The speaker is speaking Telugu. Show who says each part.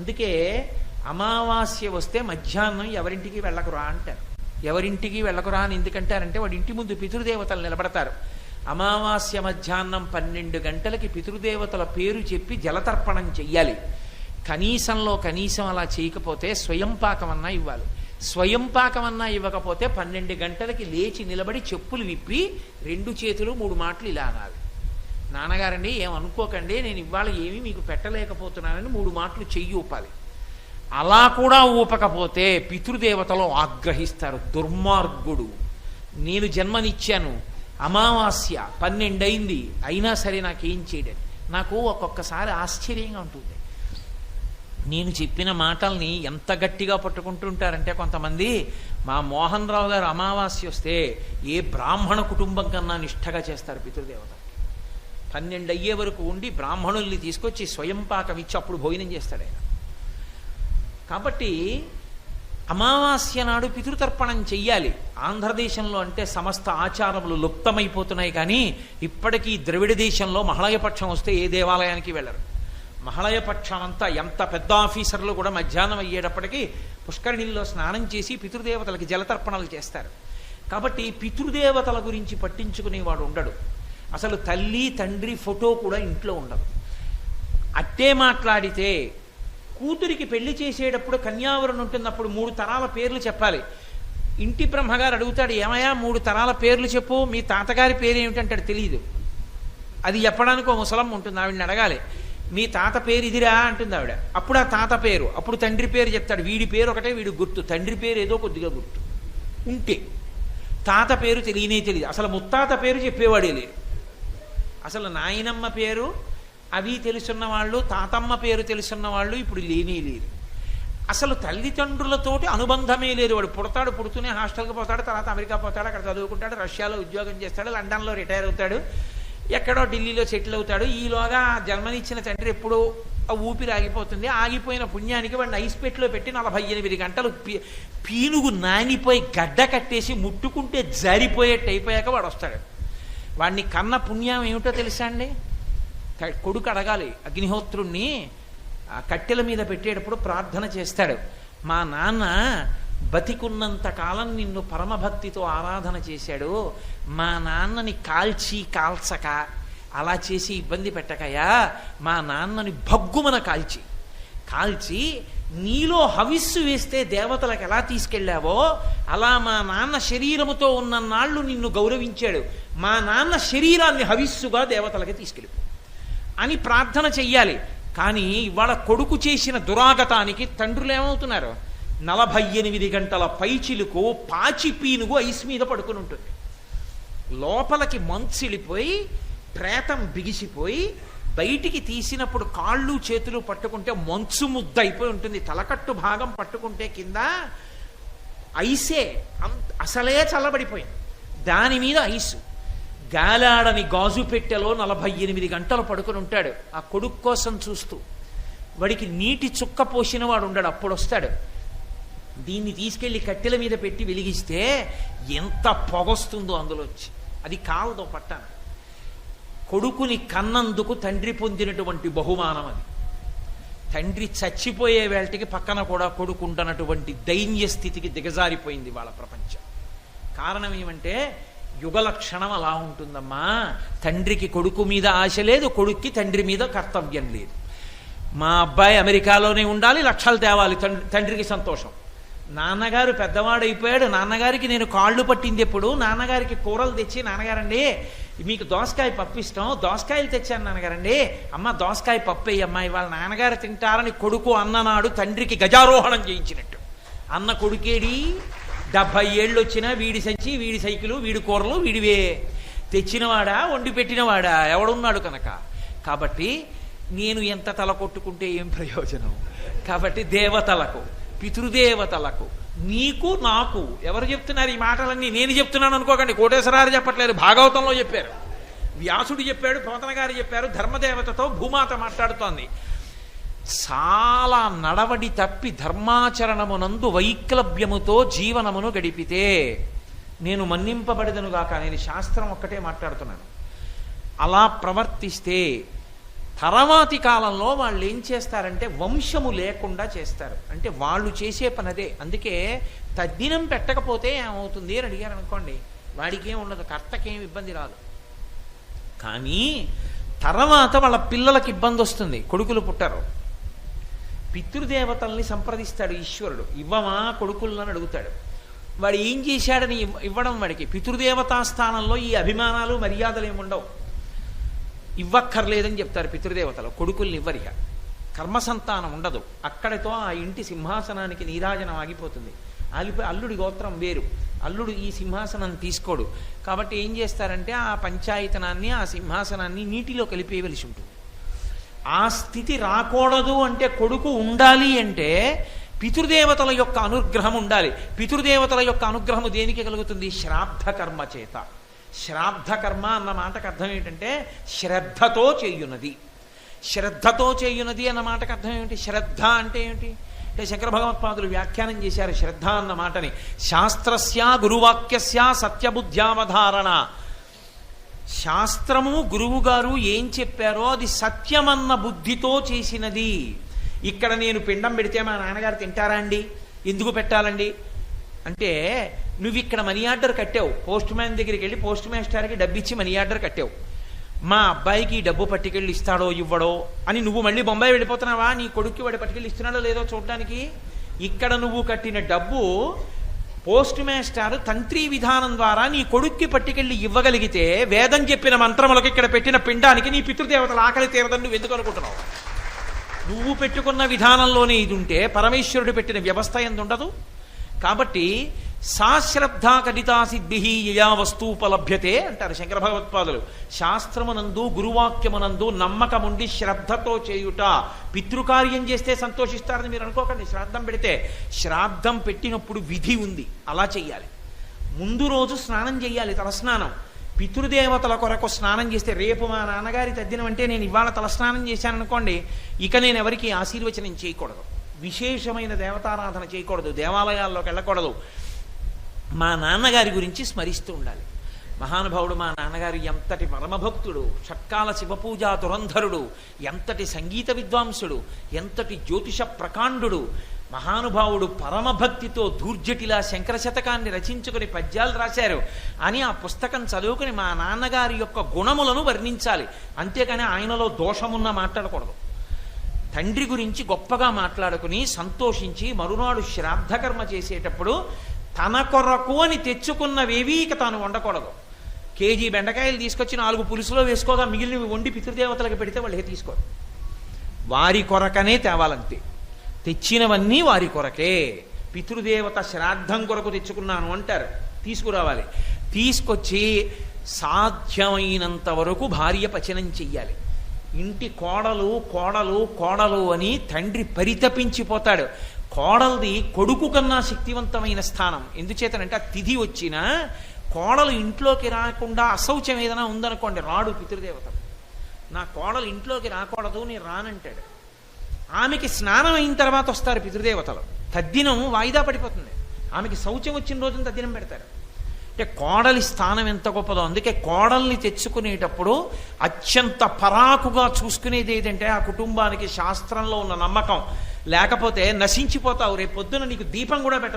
Speaker 1: అందుకే అమావాస్య వస్తే మధ్యాహ్నం ఎవరింటికి వెళ్ళకురా అంటారు. ఎవరింటికి వెళ్ళకురా అని ఎందుకంటారంటే వాడి ఇంటి ముందు పితృదేవతలు నిలబడతారు. అమావాస్య మధ్యాహ్నం 12 గంటలకి పితృదేవతల పేరు చెప్పి జలతర్పణం చెయ్యాలి. కనీసంలో కనీసం అలా చేయకపోతే స్వయం పాకమన్నా ఇవ్వాలి. స్వయం పాకమన్నా ఇవ్వకపోతే 12 గంటలకి లేచి నిలబడి చెప్పులు విప్పి 2 చేతులు 3 మాటలు ఇలా అనాలి. నాన్నగారండి ఏమనుకోకండి, నేను ఇవాళ ఏమీ మీకు పెట్టలేకపోతున్నానని 3 మాటలు చెయ్యి ఊపాలి. అలా కూడా ఊపకపోతే పితృదేవతలు ఆగ్రహిస్తారు. దుర్మార్గుడు, నేను జన్మనిచ్చాను, అమావాస్య 12 అయింది, అయినా సరే నాకేం చేయడం. నాకు ఒక్కొక్కసారి ఆశ్చర్యంగా ఉంటుంది. నేను చెప్పిన మాటల్ని ఎంత గట్టిగా పట్టుకుంటుంటారంటే కొంతమంది, మా మోహన్ రావు గారు అమావాస్య వస్తే ఏ బ్రాహ్మణ కుటుంబం కన్నా నిష్ఠగా చేస్తారు పితృదేవతకి. 12 అయ్యే వరకు ఉండి బ్రాహ్మణుల్ని తీసుకొచ్చి స్వయం పాకం ఇచ్చి అప్పుడు భోజనం చేస్తాడు ఆయన. కాబట్టి అమావాస్య నాడు పితృతర్పణం చెయ్యాలి. ఆంధ్రదేశంలో అంటే సమస్త ఆచారములు లుప్తమైపోతున్నాయి, కానీ ఇప్పటికీ ద్రవిడ దేశంలో మహళయపక్షం వస్తే ఏ దేవాలయానికి వెళ్ళరు. మహళయపక్షం అంతా ఎంత పెద్ద ఆఫీసర్లు కూడా మధ్యాహ్నం అయ్యేటప్పటికీ పుష్కరిణిలో స్నానం చేసి పితృదేవతలకి జలతర్పణలు చేస్తారు. కాబట్టి పితృదేవతల గురించి పట్టించుకునేవాడు ఉండడు. అసలు తల్లి తండ్రి ఫోటో కూడా ఇంట్లో ఉండదు. అట్టే మాట్లాడితే కూతురికి పెళ్లి చేసేటప్పుడు కన్యావరణ ఉంటున్నప్పుడు 3 తరాల పేర్లు చెప్పాలి. ఇంటి బ్రహ్మగారు అడుగుతాడు, ఏమయ్యా 3 తరాల పేర్లు చెప్పు, మీ తాతగారి పేరు ఏమిటంటాడు, తెలియదు. అది చెప్పడానికి ఒక ముసలమ్మ ఉంటుంది, ఆవిడని అడగాలి. మీ తాత పేరు ఇదిరా అంటుంది ఆవిడ. అప్పుడు ఆ తాత పేరు, అప్పుడు తండ్రి పేరు చెప్తాడు. వీడి పేరు ఒకటే, వీడు గుర్తు, తండ్రి పేరు ఏదో కొద్దిగా గుర్తు ఉంటే తాత పేరు తెలియనే తెలియదు. అసలు ముత్తాత పేరు చెప్పేవాడే లేరు. అసలు నాయనమ్మ పేరు అవి తెలుసున్న వాళ్ళు, తాతమ్మ పేరు తెలుసున్న వాళ్ళు ఇప్పుడు లేనే లేరు. అసలు తల్లిదండ్రులతోటి అనుబంధమే లేదు. వాడు పుడతాడు, పుడుతూనే హాస్టల్కి పోతాడు, తర్వాత అమెరికా పోతాడు, అక్కడ చదువుకుంటాడు, రష్యాలో ఉద్యోగం చేస్తాడు, లండన్లో రిటైర్ అవుతాడు, ఎక్కడో ఢిల్లీలో సెటిల్ అవుతాడు. ఈలోగా జన్మనిచ్చిన తండ్రి ఎప్పుడూ ఊపిరి ఆగిపోతుంది. ఆగిపోయిన పుణ్యానికి వాడిని ఐస్ పెట్టులో పెట్టి 48 గంటలు పీనుగు నానిపోయి గడ్డ కట్టేసి ముట్టుకుంటే జారిపోయేట్టు అయిపోయాక వాడు వస్తాడు. వాడిని కన్న పుణ్యం ఏమిటో తెలుసా అండి? కొడుకు అడగాలి అగ్నిహోత్రుణ్ణి, కట్టెల మీద పెట్టేటప్పుడు ప్రార్థన చేస్తాడు, మా నాన్న బతికున్నంత కాలం నిన్ను పరమభక్తితో ఆరాధన చేశాడు, మా నాన్నని కాల్చక అలా చేసి ఇబ్బంది పెట్టకయా, మా నాన్నని భగ్గుమన కాల్చి నీలో హవిస్సు వేస్తే దేవతలకు ఎలా తీసుకెళ్ళావో అలా మా నాన్న శరీరముతో ఉన్న నాళ్ళు నిన్ను గౌరవించాడు, మా నాన్న శరీరాన్ని హవిస్సుగా దేవతలకి తీసుకెళ్ళిపో అని ప్రార్థన చెయ్యాలి. కానీ ఇవాళ కొడుకు చేసిన దురాగతానికి తండ్రులు ఏమవుతున్నారు? 48 గంటల పైచిలుకు పాచి పీనుగు ఐస్ మీద పడుకుని ఉంటుంది. లోపలికి మంచిలిపోయి ప్రేతం బిగిసిపోయి బయటికి తీసినప్పుడు కాళ్ళు చేతులు పట్టుకుంటే మంచు ముద్ద అయిపోయి ఉంటుంది. తలకట్టు భాగం పట్టుకుంటే కింద ఐసే, అసలే చల్లబడిపోయింది, దాని మీద ఐసు. గాలాడని గాజు పెట్టెలో 48 గంటలు పడుకుని ఉంటాడు ఆ కొడుకు కోసం చూస్తూ. వాడికి నీటి చుక్క పోసిన వాడు ఉండడు, అప్పుడు వస్తాడు. దీన్ని తీసుకెళ్లి కట్టెల మీద పెట్టి వెలిగిస్తే ఎంత పొగొస్తుందో అందులోంచి. అది కాలదో పట్టాను. కొడుకుని కన్నందుకు తండ్రి పొందినటువంటి బహుమానం అది. తండ్రి చచ్చిపోయే వేళటికి పక్కన కూడా కొడుకుంటున్నటువంటి దైన్య స్థితికి దిగజారిపోయింది వాళ్ళ ప్రపంచం. కారణం ఏమంటే యుగలక్షణం అలా ఉంటుందమ్మా. తండ్రికి కొడుకు మీద ఆశ లేదు, కొడుక్కి తండ్రి మీద కర్తవ్యం లేదు. మా అబ్బాయి అమెరికాలోనే ఉండాలి, లక్షలు తేవాలి, తండ్రికి సంతోషం. నాన్నగారు పెద్దవాడైపోయాడు, నాన్నగారికి నేను కాళ్ళు పట్టింది ఎప్పుడు, నాన్నగారికి కూరలు తెచ్చి, నాన్నగారండి మీకు దోసకాయ పప్పు ఇష్టం, దోసకాయలు తెచ్చాను నాన్నగారండి, అమ్మ దోసకాయ పప్పు అయ్యమ్మా ఇవాళ నాన్నగారు తింటారని కొడుకు అన్ననాడు తండ్రికి గజారోహణం చేయించినట్టు. అన్న కొడుకేడి 70 ఏళ్ళు వచ్చినా వీడి సంచి, వీడి సైకిలు, వీడి కూరలు వీడివే. తెచ్చినవాడా వండి పెట్టినవాడా ఎవడున్నాడు కనుక. కాబట్టి నేను ఎంత తల కొట్టుకుంటే ఏం ప్రయోజనం. కాబట్టి దేవతలకు, పితృదేవతలకు, నీకు నాకు ఎవరు చెప్తున్నారు ఈ మాటలన్నీ? నేను చెప్తున్నాను అనుకోకండి, కోటేశ్వరారు చెప్పట్లేదు, భాగవతంలో చెప్పారు, వ్యాసుడు చెప్పాడు, పోతన గారు చెప్పారు. ధర్మదేవతతో భూమాత మాట్లాడుతోంది. చాలా నడవడి తప్పి ధర్మాచరణమునందు వైక్లభ్యముతో జీవనమును గడిపితే నేను మన్నింపబడదనుగాక. నేను శాస్త్రం ఒక్కటే మాట్లాడుతున్నాను. అలా ప్రవర్తిస్తే తర్వాతి కాలంలో వాళ్ళు ఏం చేస్తారంటే వంశము లేకుండా చేస్తారు. అంటే వాళ్ళు చేసే పని అదే. అందుకే తద్దినం పెట్టకపోతే ఏమవుతుంది అని అడిగారు అనుకోండి, వాడికి ఏం ఉండదు, కర్తకేం ఇబ్బంది రాదు. కానీ తర్వాత వాళ్ళ పిల్లలకి ఇబ్బంది వస్తుంది, కొడుకులు పుట్టరు. పితృదేవతల్ని సంప్రదిస్తాడు ఈశ్వరుడు, ఇవ్వమా కొడుకులను అడుగుతాడు. వాడు ఏం చేశాడని ఇవ్వడం, వాడికి పితృదేవతా స్థానంలో ఈ అభిమానాలు మర్యాదలు ఏముండవు. ఇవ్వక్కర్లేదని చెప్తారు పితృదేవతలు, కొడుకుల్ని ఇవ్వరిక. కర్మసంతానం ఉండదు. అక్కడితో ఆ ఇంటి సింహాసనానికి నీరాజనం ఆగిపోతుంది. ఆగిపోయి అల్లుడి గోత్రం వేరు, అల్లుడు ఈ సింహాసనం తీసుకోడు. కాబట్టి ఏం చేస్తారంటే ఆ పంచాయతనాన్ని, ఆ సింహాసనాన్ని నీటిలో కలిపేయవలసి ఉంటుంది. ఆ స్థితి రాకూడదు అంటే, కొడుకు ఉండాలి అంటే పితృదేవతల యొక్క అనుగ్రహం ఉండాలి. పితృదేవతల యొక్క అనుగ్రహము దేనికి కలుగుతుంది? శ్రాద్ధ కర్మ చేత. శ్రాద్ధ కర్మ అన్న మాటకు అర్థం ఏంటంటే శ్రద్ధతో చేయున్నది. శ్రద్ధతో చేయున్నది అన్న మాటకు అర్థం ఏమిటి? శ్రద్ధ అంటే ఏమిటి అంటే శంకర భగవత్పాదులు వ్యాఖ్యానం చేశారు శ్రద్ధ అన్న మాటని. శాస్త్రస్య గురువాక్యస్య సత్యబుద్ధ్యావధారణ. శాస్త్రము గురువు గారు ఏం చెప్పారో అది సత్యమన్న బుద్ధితో చేసినది. ఇక్కడ నేను పిండం పెడితే మా నాన్నగారు తింటారా అండి? ఎందుకు పెట్టాలండి అంటే, నువ్వు ఇక్కడ మనీ ఆర్డర్ కట్టావు, పోస్ట్ మ్యాన్ దగ్గరికి వెళ్ళి పోస్ట్ మాస్టర్కి డబ్బు ఇచ్చి మనీ ఆర్డర్ కట్టావు. మా అబ్బాయికి డబ్బు పట్టుకెళ్ళి ఇస్తాడో ఇవ్వడో అని నువ్వు మళ్ళీ బొంబాయి వెళ్ళిపోతున్నావా? నీ కొడుక్కి వాడు పట్టుకెళ్ళి ఇస్తున్నాడో లేదో చూడడానికి. ఇక్కడ నువ్వు కట్టిన డబ్బు పోస్ట్ మాస్టర్ తంత్రి విధానం ద్వారా నీ కొడుక్కి పట్టుకెళ్ళి ఇవ్వగలిగితే, వేదం చెప్పిన మంత్రములకు ఇక్కడ పెట్టిన పిండానికి నీ పితృదేవతల ఆకలి తీరదని నువ్వు ఎందుకు అనుకుంటున్నావు? నువ్వు పెట్టుకున్న విధానంలోనే ఇది ఉంటే పరమేశ్వరుడు పెట్టిన వ్యవస్థ ఎందుండదు. కాబట్టి సాశ్రద్ధా కడితా సిద్ధి యయా వస్తూపలభ్యతే అంటారు శంకర భగవత్పాదులు. శాస్త్రమునందు గురువాక్యమునందు నమ్మకముండి శ్రద్ధతో చేయుట. పితృకార్యం చేస్తే సంతోషిస్తారని మీరు అనుకోకండి. శ్రాద్ధం పెడితే, శ్రాద్ధం పెట్టినప్పుడు విధి ఉంది, అలా చెయ్యాలి. ముందు రోజు స్నానం చెయ్యాలి, తలస్నానం. పితృదేవతల కొరకు స్నానం చేస్తే, రేపు మా నాన్నగారి తద్దినం అంటే నేను ఇవాళ తలస్నానం చేశాను అనుకోండి, ఇక నేను ఎవరికి ఆశీర్వచనం చేయకూడదు, విశేషమైన దేవతారాధన చేయకూడదు, దేవాలయాల్లోకి వెళ్ళకూడదు. మా నాన్నగారి గురించి స్మరిస్తూ ఉండాలి. మహానుభావుడు మా నాన్నగారు ఎంతటి పరమభక్తుడు, షట్కాల శివపూజా దురంధరుడు, ఎంతటి సంగీత విద్వాంసుడు, ఎంతటి జ్యోతిష ప్రకాండుడు. మహానుభావుడు పరమభక్తితో ధూర్జటిలా శంకర శతకాన్ని రచించుకుని పద్యాలు రాశారు అని ఆ పుస్తకం చదువుకుని మా నాన్నగారి యొక్క గుణములను వర్ణించాలి. అంతేకాని ఆయనలో దోషమున్నా మాట్లాడకూడదు. తండ్రి గురించి గొప్పగా మాట్లాడుకుని సంతోషించి మరునాడు శ్రాద్ధకర్మ చేసేటప్పుడు తన కొరకు అని తెచ్చుకున్నవేవీ ఇక తాను వండకూడదు. కేజీ బెండకాయలు తీసుకొచ్చి 4 పులుసులో వేసుకోగా మిగిలినవి వండి పితృదేవతలకు పెడితే వాళ్ళు తీసుకోరు. వారి కొరకనే తేవాలంతే. తెచ్చినవన్నీ వారి కొరకే. పితృదేవత శ్రాద్ధం కొరకు తెచ్చుకున్నాను అంటారు, తీసుకురావాలి. తీసుకొచ్చి సాధ్యమైనంత వరకు భార్య పచనం చెయ్యాలి. ఇంటి కోడలు కోడలు కోడలు అని తండ్రి పరితపించిపోతాడు. కోడలది కొడుకు కన్నా శక్తివంతమైన స్థానం. ఎందుచేతనంటే ఆ తిథి వచ్చినా కోడలు ఇంట్లోకి రాకుండా అశౌచం ఏదైనా ఉందనుకోండి, రాడు పితృదేవత. నా కోడలు ఇంట్లోకి రాకూడదు, నేను రానంటాడు. ఆమెకి స్నానం అయిన తర్వాత వస్తారు పితృదేవతలు. తద్దినం వాయిదా పడిపోతుంది. ఆమెకి శౌచం వచ్చిన రోజున తద్దినం పెడతారు. అంటే కోడలి స్థానం ఎంత గొప్పదో. అందుకే కోడల్ని తెచ్చుకునేటప్పుడు అత్యంత పరాకుగా చూసుకునేది ఏదంటే ఆ కుటుంబానికి శాస్త్రంలో ఉన్న నమ్మకం. లేకపోతే నశించిపోతావు. రేపు పొద్దున నీకు దీపం కూడా పెట్టదు.